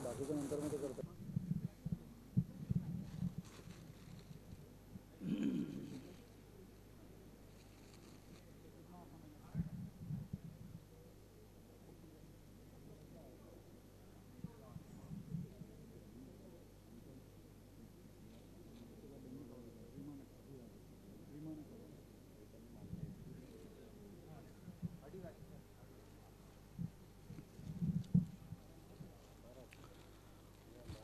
बाकीचं नंतर मध्ये करतो.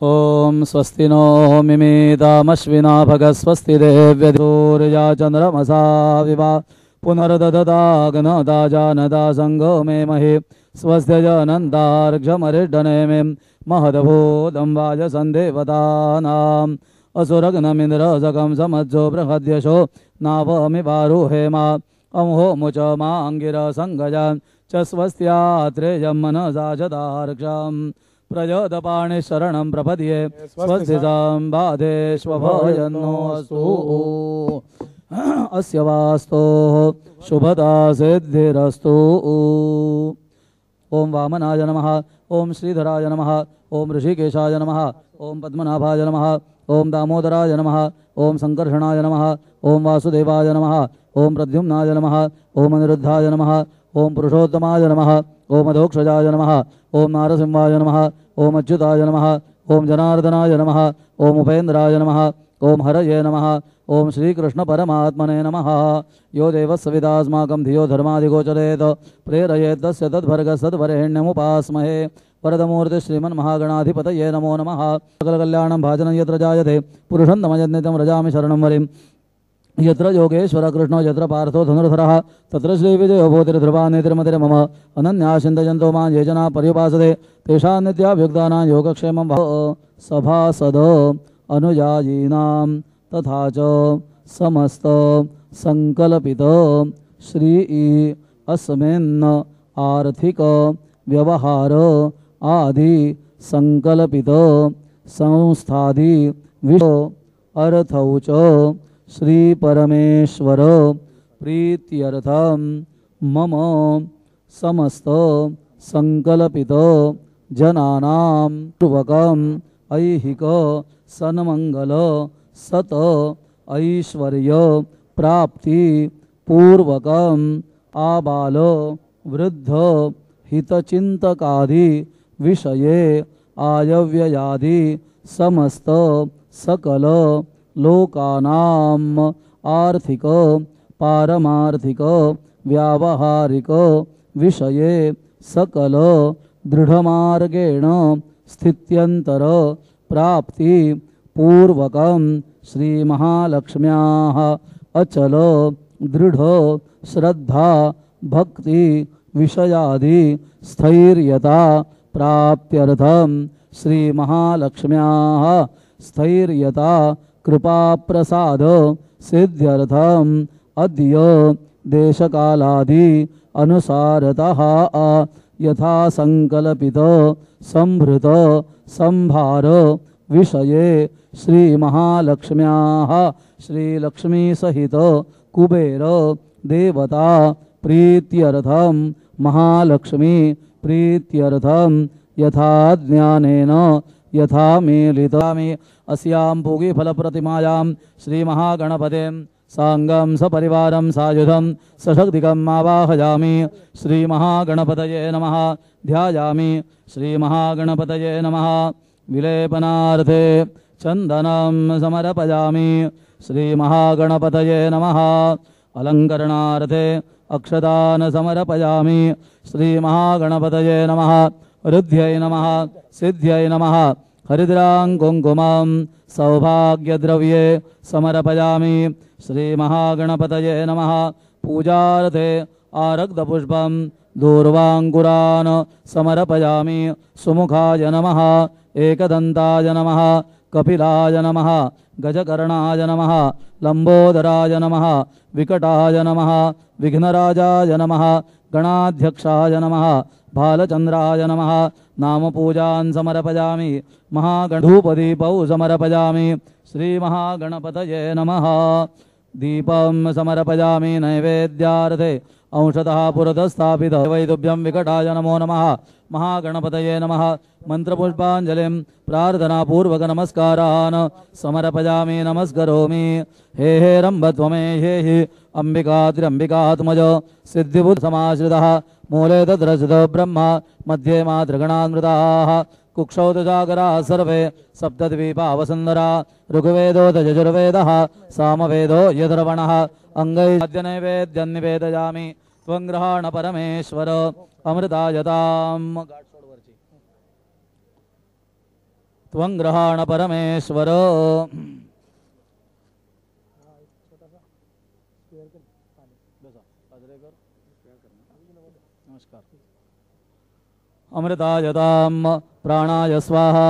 ओम स्वस्ति नो मिमेतामश्विना भगस्वस्ति देव्यधूर्या चंद्रमसा विवा पुनर्दददागनदा जानदा संगो मे महे स्वस्य जनन्दार्घ्यमरिडने मे महदभूतं वाजसन्देवतानाम् असुरग्नमिन्द्रजगं समज्जो बृहद्यशो नावमि वारुहेमा अम्हो मुच माङ्गिरसङ्गजान् च स्वस्त्यात्रेयं मनसा जदार्क्षम् प्रजोदपाणि शरणं प्रपद्ये स्वस्ति सम्बाधेष्वभयन्नोऽस्तु अस्य वास्तोः शुभदा सिद्धिरस्तु। ओम वामनाय नमः, ओम श्रीधराय नमः, ओम ऋषिकेशाय नमः, ओम पद्मनाभाय नमः, ओम दामोदराय नमः, ओम संकर्षणाय नमः, ओम वासुदेवाय नमः, ओम प्रद्युम्नाय नमः, ओम अनिरुद्धाय नमः, ओम पुरुषोत्तमाय नमः, ओम अधोक्षजाय नमः, ओम नारसिंहाय नमः, ओम अच्युताय नमः, ओम जनार्दनाय नमः, ओम उपेन्द्राय नमः, ओम हरये नमः, ओम श्रीकृष्ण परमात्मने नमः। यो देवस्सविदास्माकं धियो धर्माधिगोचरेत प्रेरयेत् तस्य तद्भर्गसद्वरेण्यमुपास्महे। वरदमूर्ति श्रीमन्महागणाधिपतये नमो नमः। सकलकल्याणं भाजनं यत्र जायते पुरुषं तमयज्ञितं व्रजामि शरणं वरिं। यत्र योगेश्वर कृष्णो यत्र पार्थो धनुर्धरः तत्र श्रीविजयो भूतिर्ध्रुवा नेतिर्मतिर्मम अनन्याश्चिन्तयन्तो मां ये जना पर्युपासते तेषां नित्याभ्युक्तानां योगक्षेमं सभासद अनुयायीनां तथा च समस्त संकल्पित श्री अस्मिन् आर्थिक व्यवहार आदि संकल्पित संस्थादि विषय अर्थौ च श्री परमेश्वर प्रीत्यर्थम मम समस्त संकल्पित जनानां पूर्वकम ऐहिक सन्मंगल सत ऐश्वर्य प्राप्ति पूर्वकम आबाल वृद्ध हितचिंतकादि विषये आयव्ययादि समस्त सकल लोकानाम आर्थिक पारमार्थिक व्यावहारिक विषये सकल दृढ़मार्गेण स्थित्यंतर प्राप्ति पूर्वकं श्री महालक्ष्म्याः अचल दृढ़ श्रद्धा भक्ति विषयादि स्थैर्यता प्राप्त्यर्थं श्री महालक्ष्म्याः स्थैर्यता कृपा प्रसाद सिद्ध्यर्थम अद्य देशकालादि अनुसारतः यथा संकल्पित संभृत संभार विषये श्री महालक्ष्म्याः श्री लक्ष्मी सहित कुबेर देवता प्रीत्यर्थम महालक्ष्मी प्रीत्यर्थम यथा ज्ञानेन यथा मेलितामि अस्यां पूगी फलप्रतिमायां श्री महागणपतिं सांगं सपरिवारं सायुधं सशक्तिकम् आवाहयामि। श्री महागणपतये नमः। ध्यायामि श्री महागणपतये नमः। विलेपनार्थे चन्दनं समर्पयामि। श्री महागणपतये नमः। अलङ्करणार्थे अक्षतान् समर्पयामि। श्री महागणपतये नमः। ऋद्ध्यै नमः। सिद्ध्यै नमः। हरिद्रां कुङ्कुमं सौभाग्यद्रव्ये समर्पयामि। श्री महागणपतये नमः। पूजार्थे आरक्तपुष्पं दूर्वाङ्कुरान् समर्पयामि। सुमुखाय नमः। एकदन्ताय नमः। कपिलाय नमः। गजकर्णाय नमः। लंबोदराय नमः। विकटाय नमः। विघ्नराजाय नमः। गणाध्यक्षाय नमः। भालचंद्राय नमः। नाम पूजान् समर्पयामि। महागणधूपदीपौ समर्पयामि। श्री महागणपतये नमः। दीपं समर्पयामि नैवेद्यार्थे अंशतः पुरतस्थापितः वैदुभ्यं विकटाय नमो नमः महागणपतये नमः मंत्रपुष्पांजलिं प्रार्थनापूर्वक नमस्कारान् समर्पयामि नमस्करोमि हे हे रम्भत्वमे हे हि अंबिकात्र्यंबिकात्मज सिद्धिबुद्ध समाश्रितः मूले तद्रजत ब्रह्म मध्ये मातृगणान्मृताः कुक्षौतजागराः सर्वे सप्तद्वीपावसुन्दरा ऋग्वेदो यजुर्वेदः सामवेदो यथर्वणः अंगैः नैवेद्यं निवेदयामि त्वं ग्रहाण परमेश्वर अमृतायताम् त्वं ग्रहाण परमेश्वर अमृतायताम् प्राणाय स्वाहा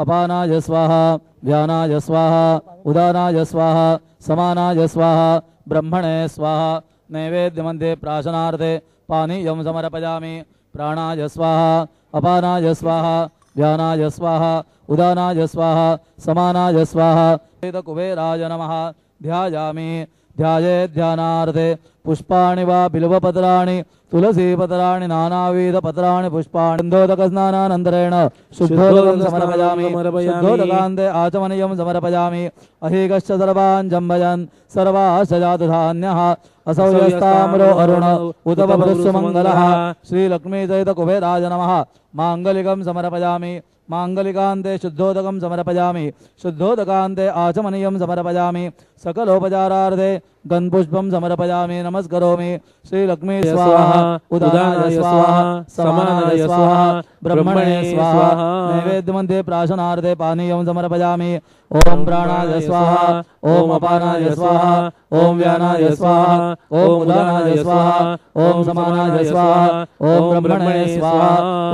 अपानाय स्वाहा व्यानाय स्वाहा उदानाय स्वाहा समानाय स्वाहा ब्रह्मणे स्वाहा नैवेद्यमध्ये प्राशनार्थे पानीयं समर्पयामि प्राणाय स्वाहा अपानाय स्वाहा व्यानाय स्वाहा उदानाय स्वाहा समानाय स्वाहा कुबेराय नमः ध्यायामि ध्याये ध्यानार्थे पुष्पाणि वा बिल्वपत्राणि तुलसीपत्राणि नानाविधपत्राणि पुष्पाणि गन्धोदकस्नानानन्तरेण शुद्धोदकं समर्पयामि शुद्धोदकान्ते आचमनीयं समर्पयामि अहीकश्च सर्वान् जम्बयन् सर्वाश्च जातधान्यः असौ यस्ताम्रो अरुण उत बभ्रुस्सु मङ्गलः श्रीलक्ष्मीसहितकुबेराय नमः माङ्गलिकं समर्पयामि माङ्गलिकान्ते शुद्धोदकं समर्पयामि शुद्धोदकान्ते आचमनीयं समर्पयामि सकलोपचारार्थे गन्धपुष्पं समर्पयामि नमस्करोमि श्रीलक्ष्मी स्वाहा उदानाय स्वाहा समानाय स्वाहा ब्रह्मणे स्वाहा नैवेद्यमध्ये प्राशनार्थे पानीयं समर्पयामि ओम प्राणाय स्वाहा ओम अपानाय स्वाहा ओम व्यानाय स्वाहा ओम उदानाय स्वाहा ओम समानाय स्वाहा ओम ब्रह्मणे स्वाहा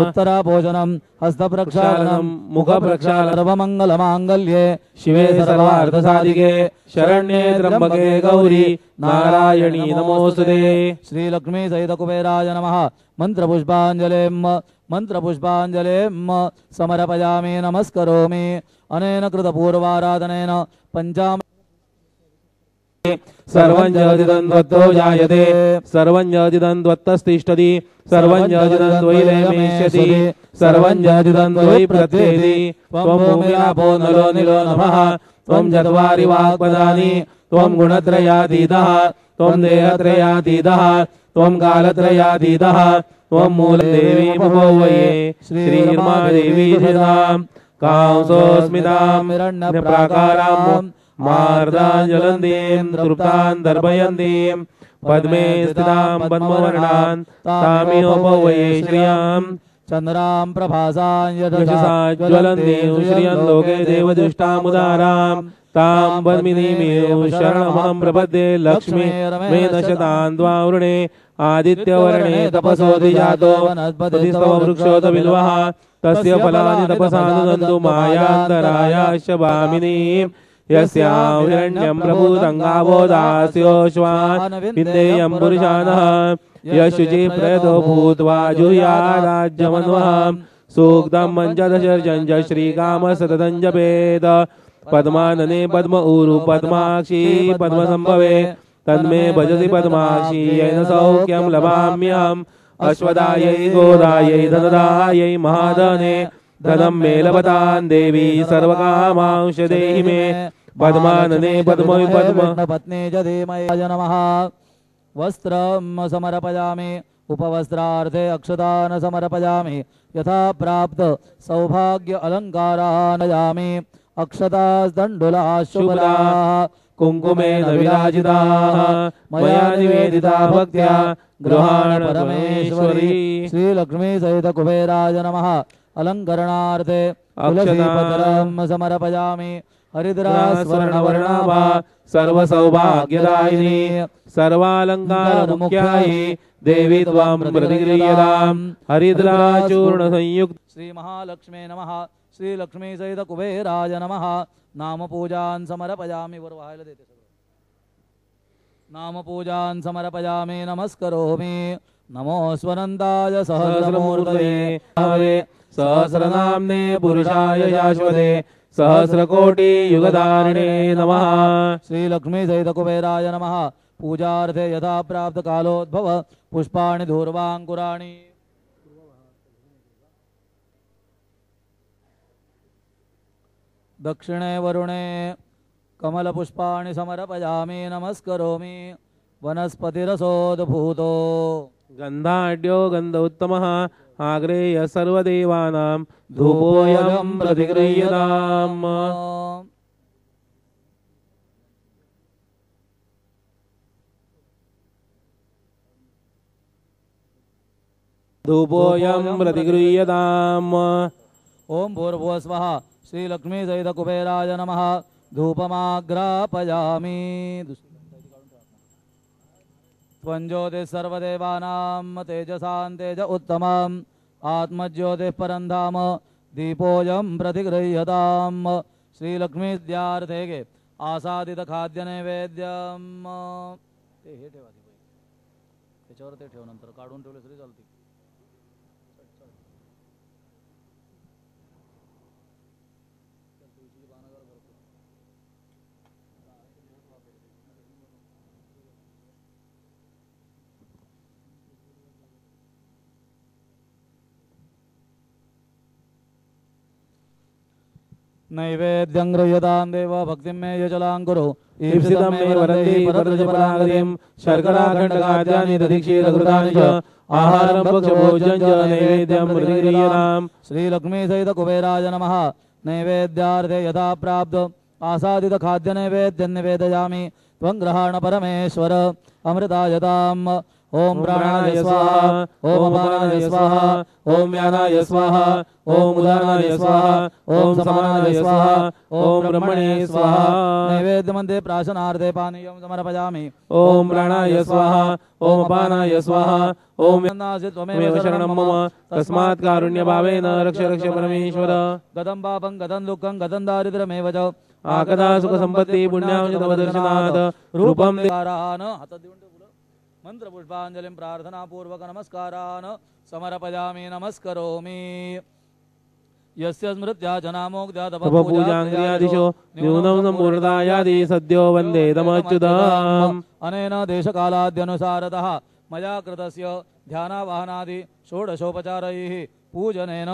उत्तरा भोजनं हस्तप्रक्षालनं मुखप्रक्षालनं सर्वमङ्गलमाङ्गल्ये शिवे सर्वार्थसाधिके शरण्ये त्र्यंबके गौरी नारायणी नमोस्तुते श्रीलक्ष्मी सहित कुबेराय नमः मंत्रपुष्पांजलिं समर्पयामि नमस्करोमि अनेन कृतपूर्वाराधनेन पंचाम सर्वं जदिदन्वत्तो जायते सर्वं जदिदन्वत्तस्तिष्ठति सर्वं जदिदन्वैलेमेष्यति सर्वं जदिदन्वै प्रत्येति त्वं भूमिरापो नलो निलो नभः त्वं चत्वारि वाक्पदानि त्वं गुणत्रयातीतः त्वं देहत्रयातीतः त्वं कालत्रयातीतः त्वं मूलदेवी महोवये श्रीर्मादेवी जनां कांसोऽस्मितां निराकारां मार्दाञ्जलन्तीं तृप्तां दर्पयन्तीं पद्मे स्थितां पद्मवर्णां तामिहोपवये श्रियां चन्द्रां प्रभासां यशसा ज्वलन्तीं श्रियं लोके देवदुष्टामुदारां तां पद्मिनीमेव शरणमहं प्रपद्ये लक्ष्मी मे नशतां द्वावृणे आदित्यवर्णे तपसोऽधिजातो वनस्पतिस्तव वृक्षोत बिल्वः तस्य फलानि तपसानुदन्तु मायान्तरायाश्च भामिनीं यस्यां हिरण्यं प्रभूतङ्गावो दास्योश्वान् विन्देयं पुरुषानः यशुचि प्रयतो भूत्वा जुह्याराज्यमन्वहं सूक्तं मञ्चदशर्जं च श्रीकामः सततं जपेत् पद्मानने पद्म ऊरु पद्माक्षी पद्मसम्भवे तन्मे भजति पद्माक्षी येन सौख्यं लभाम्यहम् अश्वदायै गोदायै धनदायै महाधने धनं मे लभतां देवी सर्वकामांश देहि मे पद्मानने पद्मवि पत्नी च धीमहि नमः वस्त्रं समर्पयामि उपवस्त्रार्थे अक्षतान् समर्पयामि यथा प्राप्त सौभाग्य अलङ्कारान् नयामि अक्षतास्तण्डुलाः शुभ्राः कुङ्कुमेन विराजिताः मया निवेदिता भक्त्या गृहाण परमेश्वरी श्रीलक्ष्मी सहित कुबेराय नमः अलङ्करणार्थे तुलसीपत्रं समर्पयामि हरिद्रास्वर्णवर्णाभा सर्वसौभाग्यदायिनी सर्वालङ्कारमुख्यायि देवी त्वां प्रतिगृह्यतां हरिद्राचूर्णसंयुक्त श्रीमहालक्ष्मे नमः श्रीलक्ष्मी सहित कुबेराय नमः नाम पूजान् समर्पयामि वरवाहल देते नाम पूजान् समर्पयामि नमस्करोमि नमो स्वनन्दाय सहस्रमूर्तये सहस्रनाम्ने पुरुषाय शाश्वते सहस्रकोटि युगधारिणे नमः। श्रीलक्ष्मी सहित कुबेराय नमः। पूजार्थे यथा प्राप्त कालोद्भव पुष्पाणि धूर्वांकुराणि दक्षिणे वरुणे कमलपुष्पाणि समर्पयामि नमस्करोमि वनस्पतिरसोद्भूतो गन्धाढ्यो गन्ध उत्तमः आग्रेय सर्वदेवानां धूपोऽयं प्रतिगृह्यताम्। धूपोऽयं प्रतिगृह्यताम्। ओम भूर्भुवः स्वः। श्रीलक्ष्मी सहित कुबेराय नमः। धूपमाग्रापयामि। त्वञ्ज्योतिः सर्वदेवानां तेजसां तेज उत्तमम् आत्मज्योतिः परं धाम दीपोऽयं प्रतिगृह्यताम्। श्रीलक्ष्मीद्यार्थे के आसादित खाद्य नैवेद्यम ते हे ठेवा त्याच्यावर ते ठेव नंतर काढून ठेवले तरी चालते। नैवेद्यं गृह्यतां देव भक्तिं मे यजलां कुरु ईप्सितं मे वरन्ति परत्रजपरागतिं शर्कराखण्डखाद्यानि दधिक्षीरघृतानि च आहारं भक्ष्यभोज्यं च नैवेद्यं प्रतिगृह्यताम्। श्रीलक्ष्मी सहित कुबेराय नमः। नैवेद्यार्थे यथा प्राप्त आसादित खाद्य नैवेद्यं निवेदयामि त्वं ग्रहाण परमेश्वर अमृतायताम्। ओम प्राणाय स्वाहा ओम अपानाय स्वाहा ओम व्यानाय स्वाहा ओम उदानाय स्वाहा ओम समानाय स्वाहा ओम ब्रह्मणे स्वाहा। नैवेद्यमध्ये प्राशनार्थे पानीयं समर्पयामि। ओम प्राणाय स्वाहा ओम अपानाय स्वाहा ओम त्वमेव शरणं मम तस्मात् कारुण्यभावेन रक्ष रक्ष परमेश्वर। गतं पापं गतं दुःखं गतं दारिद्र्यमेव च आकदा सुख संपत्ति पुण्यां च तव दर्शनात् रूपं मंत्र पुष्पांजलिं प्रार्थना पूर्वक नमस्कारान् समर्पयामि नमस्करोमि। यस्य स्मृत्या जनामोक्त्या तपपूजाङ्क्रियादिशो न्यूनं सम्पूर्णतायादि सद्यो वन्दे तमच्युतम्। अनेन देशकालाद्यनुसारतः मया कृतस्य ध्यानावाहनादि षोडशोपचारैः पूजनेन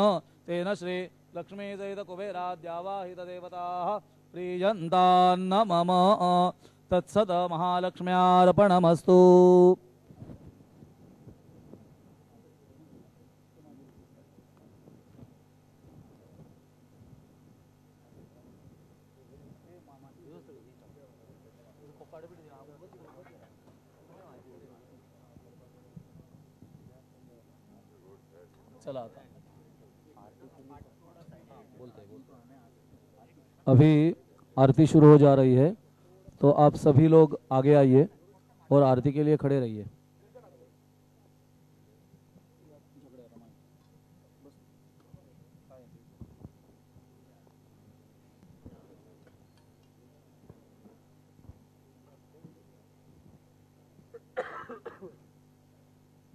तेन श्री लक्ष्मी सहित कुबेराद्यावाहित देवताः प्रीयन्तान्न मम तत्सत महालक्ष्म्यार्पणमस्तु। चला अभी आरती शुरू हो जा रही है तो आप सभी लोग आगे आइए और आरती के लिए खड़े रहिए।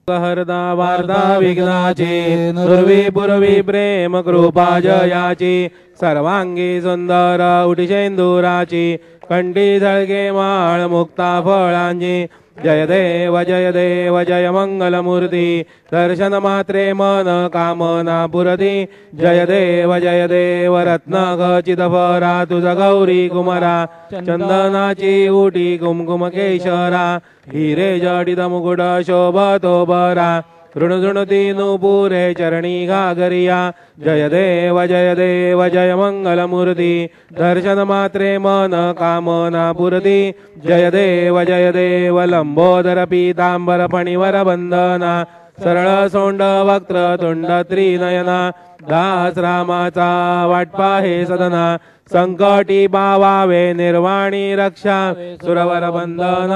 हरदा वार्ता विघ्नाची दुर्वी पूर्वी प्रेम कृपा जयाची सर्वांगी सुंदर उटिशेंदुराची कंठी झळके माळ मुक्ता फळांची जय देव जय मंगलमूर्ती दर्शन मात्रे मन कामना पुरती जय देव रत्न खचित फरा तुझ गौरी कुमारा चंदनाची उटी कुमकुम केशरा हिरे जडित मुकुट शोभतो बरा ऋणधुणती नुपुरे चरणी घागरिया जय देव जय मंगलमूर्ती दर्शन मात्रे मन कामना पुरती जय देव लंबोदर पीतांबर फणिवर बंधना सरळ सोंड वक्त्र तुंड त्रिनयना दास रामाचा वाटपा हे सदना संकटी बावावे निर्वाणी रक्षा सुरवर बंधन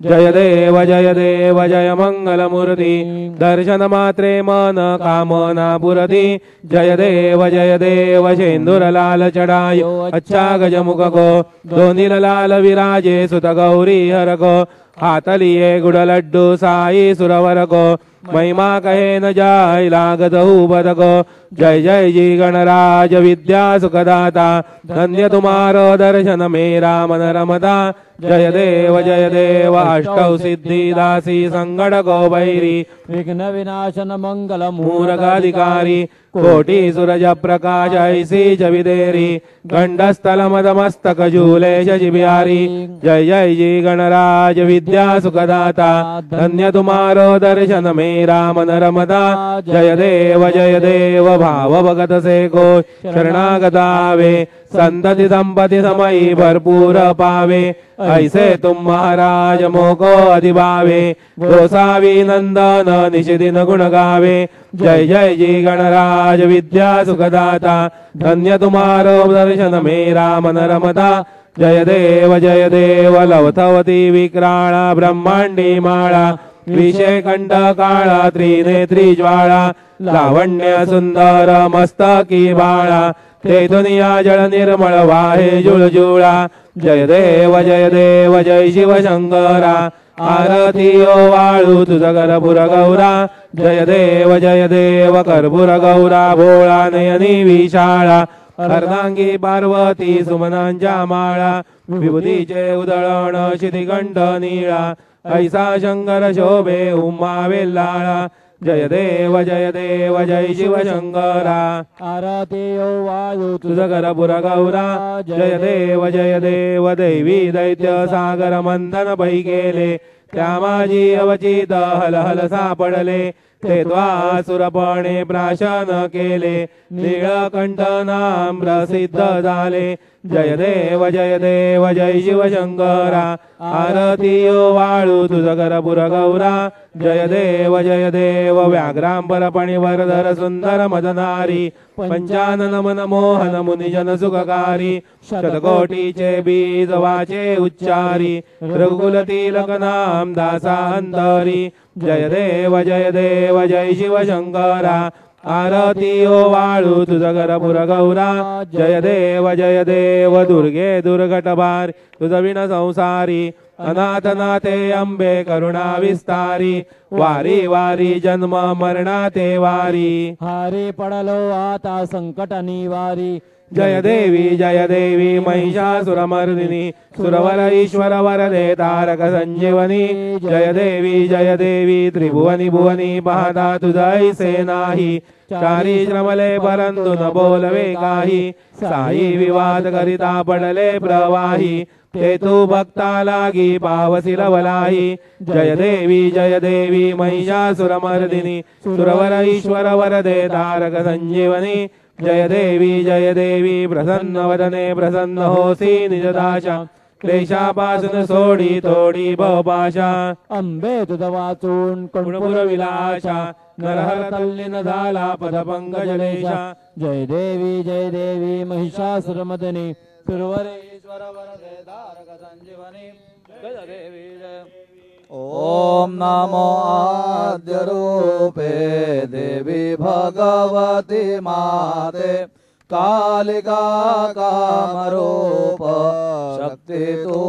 जय देव जय मंगलमूर्ती दर्शन मात्रे मन कामना पुरती जय देव शेंदूर लाल चढायो अच्छा गजमुख को दोन्ही लाल विराजे सुत गौरी हर को हातलिये गुड लड्डू साई सुरवर को महिमा कहे न जाय लागत हूँ बदको। जय जय जी गणराज विद्या सुखदाता, धन्य तुम्हारो दर्शन मेरा मन रमता। जय देव अष्टौ सिद्धिदासी संगड़ गो भैरी, विघ्न विनाशन मंगल मूरगाधिकारी। कोटि सूरज प्रकाश ऐसी जविदेरी, गंडस्थल मदमस्तक झूले शशि बिहारी। जय जय जी गणराज विद्या सुखदाता, धन्य तुम्हारो दर्शन मेरा मन रमता। जय देव भाव भगत से को शरणागतावे, संतति संपत्ति समयी भरपूर पावे। ऐसे तुम महाराज मोको अधिभावे, गोसावी नंदन निशिदिन गुण गावे। जय जय जी गणराज विद्या सुखदाता, धन्य तुम्हारो दर्शन मेरा मन रमता। जय देव लवथवती विक्राळा ब्रह्मांडी माळा, विषय कंठ काळा त्रिनेत्री ज्वाळा। लावण्य सुंदर मस्तकी बाळा, ते दुनिया जळ निर्मळ वाहे जुळजुळा। जय देव जय शिव शंकरा, आरती ओ वाळू तुझ कर्पूर गौरा। जय देव कर्पूर गौरा, भोळा नयनी विशाळा। अर्धांगी पार्वती सुमनांच्या माळा, विभूतीचे उधळण शितिकंठ निळा। ऐसा शंकर शोभे उमा वेल्लाळा। जय देव जय शिव शंकरा, आरती ओ वायू तुझ कर्पूर गौरा। जय देव दैवी दैत्य सागर मंथन पै केले, त्या माझी अवचित हल हल सापडले। ते त्वासुरपणे प्राशन केले, नीळकंठ नाम प्रसिद्ध झाले। जय देव जय शिव शंकरा, आरती ओ वाळू तुझ कर्पूर गौरा। जय देव व्याघ्रांबरपणी वरधर सुंदर मदनारी। पंचानन मन मोहन मुनिजन सुखकारी, शतकोटीचे बीज वाचे उच्चारी। रघुकुल तिलक नाम दासा अंतरी। जय देव जय शिव शंकरा, आरती ओ वाळू तुझ कर्पूर गौरा। जय देव दुर्गे दुर्घटभार, तुझ विण संसारी। अनाथ नाथे अंबे करुणा विस्तारी, वारी वारी जन्म मरणाते वारी। हारी पडलो आता संकट निवारी। जय देवी महिषासुरमर्दिनी, सुरवर ईश्वर वरदे तारक संजीवनी। जय देवी त्रिभुवनी भुवनी, पाहता तुझैसे नाही। चारी श्रमले परंतु न बोलवे काही, साई विवाद करिता पडले प्रवाही। ते तू भक्ता लागी पावसी लवलाही। जय देवी महिषासुरमर्दिनी, सुरवर ईश्वर वरदे तारक संजीवनी। जय देवी प्रसन्न वदने प्रसन्न होसी निजदाशा। क्लेशापासून सोडी तोडी भवपाशा, अंबे तुझ वाचून गुणपुर विलाशा। नरहर तल्लीन झाला पदपंकजलेशा। जय देवी महिषासुरमर्दिनी, सुरवरेश्वर वरदे तारक संजीवनी। जय देवी जय। ओम नमो आद्य रूपे देवी भगवती माते, कालिका कामरूप शक्ति तू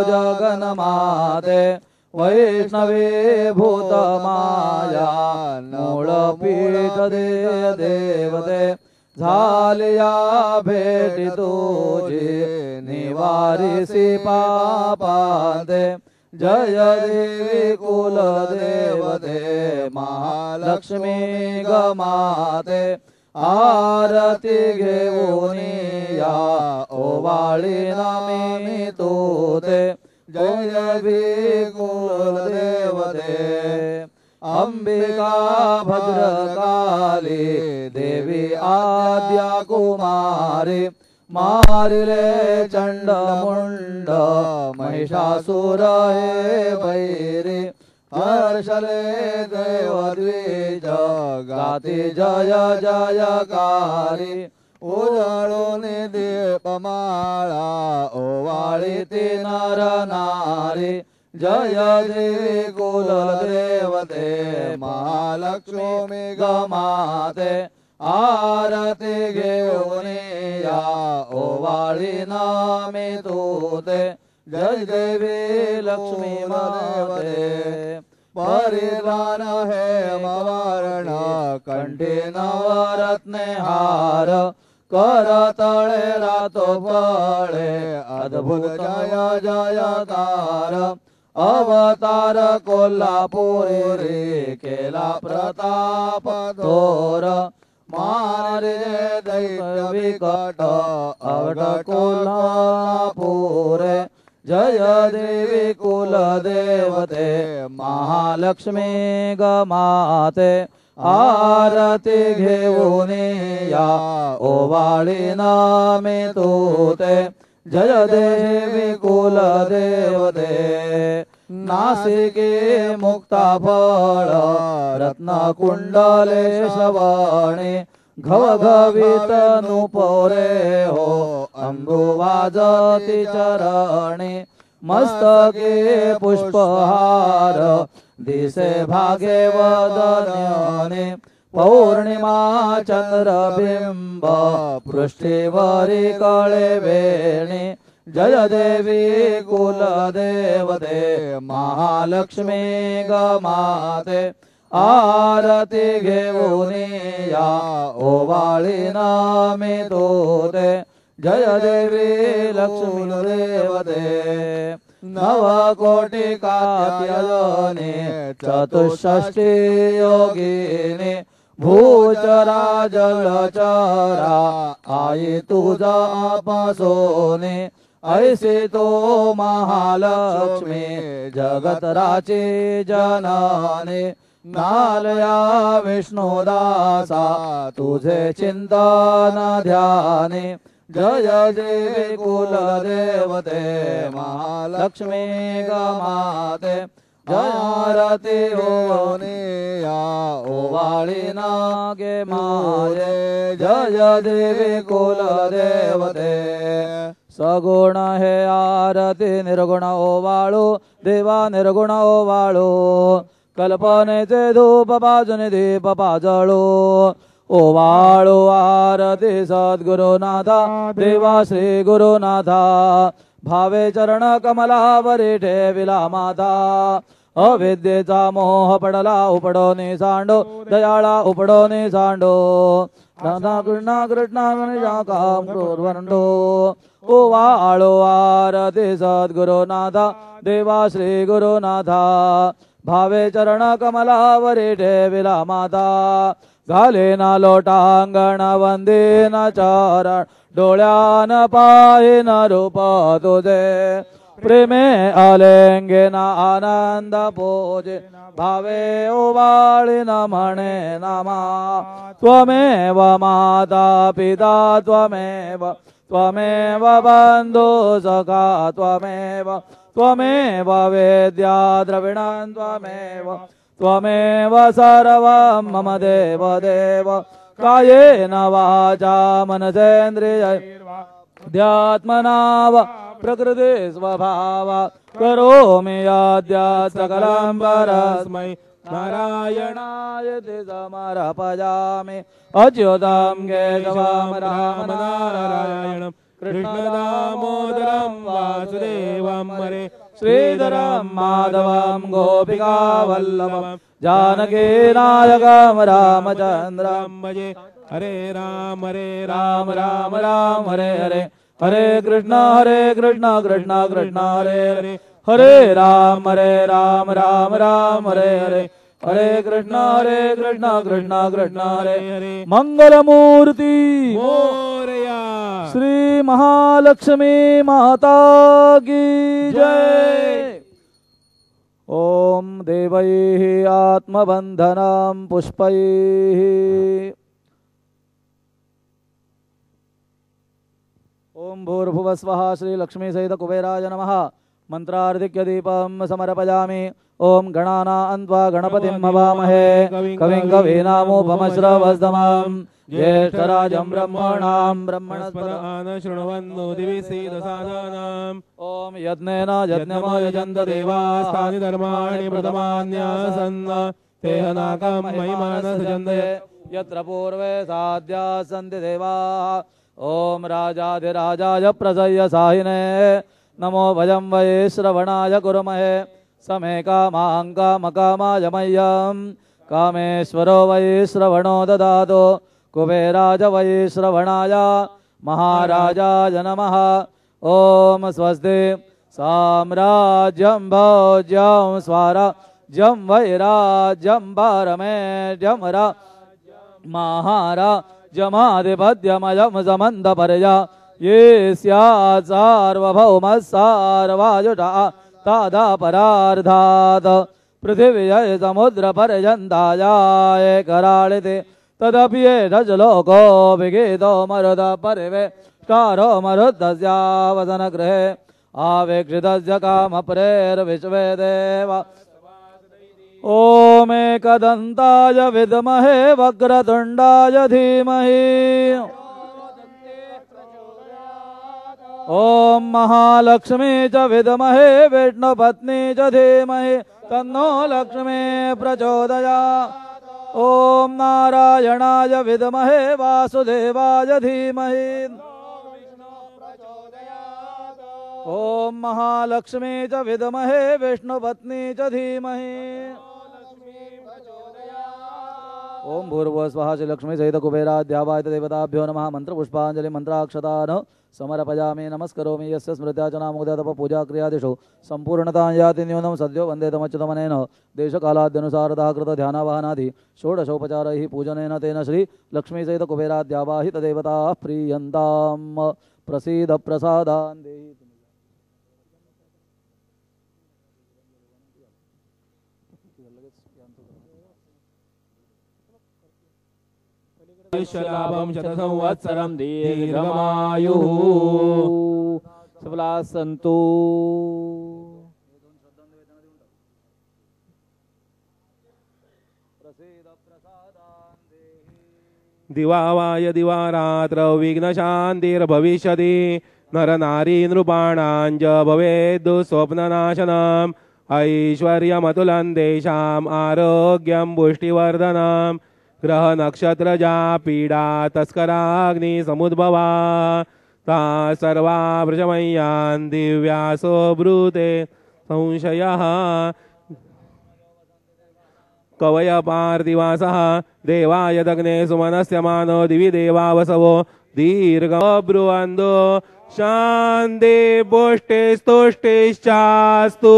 जगन माते। वैष्णवी भूत माया मूळ पीठ देवते, झालिया भेटी तुझी निवारिसी पापांते। जय देवी कुल देवते महालक्ष्मी गमाते, आरती घेऊन या ओवाळी नामी तूते। जय देवी कुल देवते अंबिका भद्रकाली, देवी आद्या कुमारी। मारिले चंड मुंड महिषासुर हे बैरी, हर्षले देव द्विज गाती जय जयकारी। उजळून दीपमाळा ओवाळीती नर नारी। जय देवी कुल देवते महालक्ष्मी गमाते, आरती घेऊन या ओवाळी नामी तूते। जय देवी लक्ष्मी माते परिधान हे कंठी नवरत्ने हार करतळे रातो फळे अद्भुत जय जयकार अवतार कोल्हापुरी केला प्रताप थोर मारे दैत्य विकट अवघ कोल्हापुरे जय देवी कुलदेवते महालक्ष्मी गमाते आरती घेऊन या ओवाळी नामे तोते जय देवी कुलदेवते नासिके मुक्ता फळ रत्न कुंडले श्रवणे घवघवीत नुपुरे हो अंबु वाजती चरणे मस्तके पुष्पहार दिसे भागे वदन्याने पौर्णिमा चंद्रबिंब पृष्ठेवरी कळे वेणे जय देवी कुलदेवते महालक्ष्मी गमाते आरती घेऊन या ओवाळी नामे तोते जय देवी लक्ष्मी देवते नवकोटि कात्यायने चतुष्षष्टि योगिनी भूचरा जलचरा आई तुझा पासोने ऐसे तो महालक्ष्मी जगतराचे जनाने नालया विष्णुदासा तुझे चिंतन ध्याने जय देवी कुलदेवते महालक्ष्मी गमाते जय आरती होने या ओवाळी नागे माये जय देवी कुलदेवते सगुण हे आरती निर्गुण ओवाळू देवा निर्गुण ओवाळू कल्पनेचे धूप पाजून दीप पाजळू ओवाळू आरती सद्गुरुनाथा देवा श्री गुरुनाथा भावे चरण कमलावरी ठेविला माता अविद्येचा मोह पडला उपडोनी सांडो दयाळा उपडोनी सांडो राधा कृष्णा कृष्णा काम क्रोधवंडो ओवाळू आरती सद्गुरुनाथा देवा श्री गुरुनाथा भावे चरण कमलावरी ठेविला माता घालेना लोटांगण वंदेन चरण डोळ्यान पाहिन रूप तुझे प्रेमे अलेंगेन आनंद पोजे भावे ओवाळीन म्हणे नामा त्वमेव माता पिता त्वमेव त्वमेव बंधु सखा त्वमेव त्वमेव वेद्या द्रविणं त्वमेव त्वमेव सर्वं मम देव देव कायेन वाचा मनसेन्द्रियैर्ध्यात्मना वा प्रकृति स्वभाव करोमि यद्य सकलं परस्मै नारायणाय ते समर्पयामि अच्युतं केशवं राम नारायणं कृष्ण दामोदरं वासुदेवं हरे श्रीधरं माधवं गोपिका वल्लभं जानकी नायकं रामचन्द्रं भजे हरे राम राम राम हरे हरे हरे कृष्ण कृष्ण कृष्ण हरे हरे हरे राम राम राम हरे हरे हरे कृष्ण कृष्ण कृष्ण हरे हरे मंगलमूर्ति मोरया श्री महालक्ष्मी माता की जय। ओम देवैः आत्मबन्धनं पुष्पैः ओम भूर्भुवस्वः श्री लक्ष्मी सहित कुबेराय नमः। मंत्रार्धिक्य दीपं समर्पयामि। ओम गणानान्त्वा गणपतिं हवामहे कविं कवीनामुपमश्रवस्तमं ज्येष्ठराजं ब्रह्मणां ब्रह्मणस्पदान शृण्वन्नो दिवि सीदसादनम्। ओम यज्ञेन यज्ञमयजन्त देवास्तानि धर्माणि प्रथमान्यासन् तेह नाकं महिमानसजन्दये यत्र पूर्वे साध्या सन्ति देवाः। ओम राजाधिराजाय प्रसह्य साहिने नमो भजं वै श्रवणाय कुर्महे समे कामां कामकामाय मह्यं कामेश्वरो वै श्रवणो ददातु कुबेराज वै श्रवणाय महाराजाय नमः। ओम स्वस्ति साम्राज्यं भोज्यं स्वराज्यं वैराज्यं पारमेज्यं महाराज्यमाधिपत्यमयं समन्तपर्या ये स्यात् सार्वभौमः सार्वायुषः तदा परार्धात् पृथिव्यै समुद्रपर्यन्ताय कराळिते तदप्येष लोको विगीतो मरुद परिवेष्टारो मरुदस्यावसनगृहे आवेक्षितस्य कामप्रेर्विश्वे देव। ॐ एकदन्ताय विद्महे वक्रतुण्डाय धीमहि ॐ महालक्ष्मी च विद्महे विष्णुपत्नी च धीमहि तन्नो लक्ष्मी प्रचोदयात्। ॐ नारायणाय विद्महे वासुदेवाय धीमहि ॐ महालक्ष्मी च विद्महे विष्णुपत्नी च धीमहि ओम भूर्भुवः स्वः श्री लक्ष्मी सहित कुबेराद्यावाय देवताभ्यो नमः। मंत्र पुष्पांजलि मंत्राक्षतान् समर्पयामि नमस्करोमि। यस्य स्मृत्याचनामोदयतप पूजा क्रियादिषु संपूर्णतां याति न्यूनं सद्यो वन्दे तमच्युतमनेन देशकालाद्यनुसारतः कृत ध्यानावाहनादि षोडशोपचारैः पूजनेन तेन श्री लक्ष्मी सहित कुबेराद्यावाहित देवताः प्रीयन्तां। प्रसीद प्रसादान् देहि। लाभं शतसंवत्सरं दीर्घमायुः सबला सन्तु। दिवावाय दिवारात्र विघ्नशान्तिर्भविष्यति नरनारी नृपाणां च भवेद् स्वप्ननाशनम् ऐश्वर्यमतुलं तेषाम् आरोग्यं पुष्टिवर्धनम् ग्रह नक्षत्रजा पीडा तस्कराग्नि समुद्भवा ता सर्वा वृषमय्यान् दिव्यासो ब्रूते संशयः कवय पार्थिवासः देवाय दग्ने सुमनस्य मानो दिवि देवावसवो दीर्घब्रुवन्दो शान्ति पुष्टिस्तुष्टिश्चास्तु।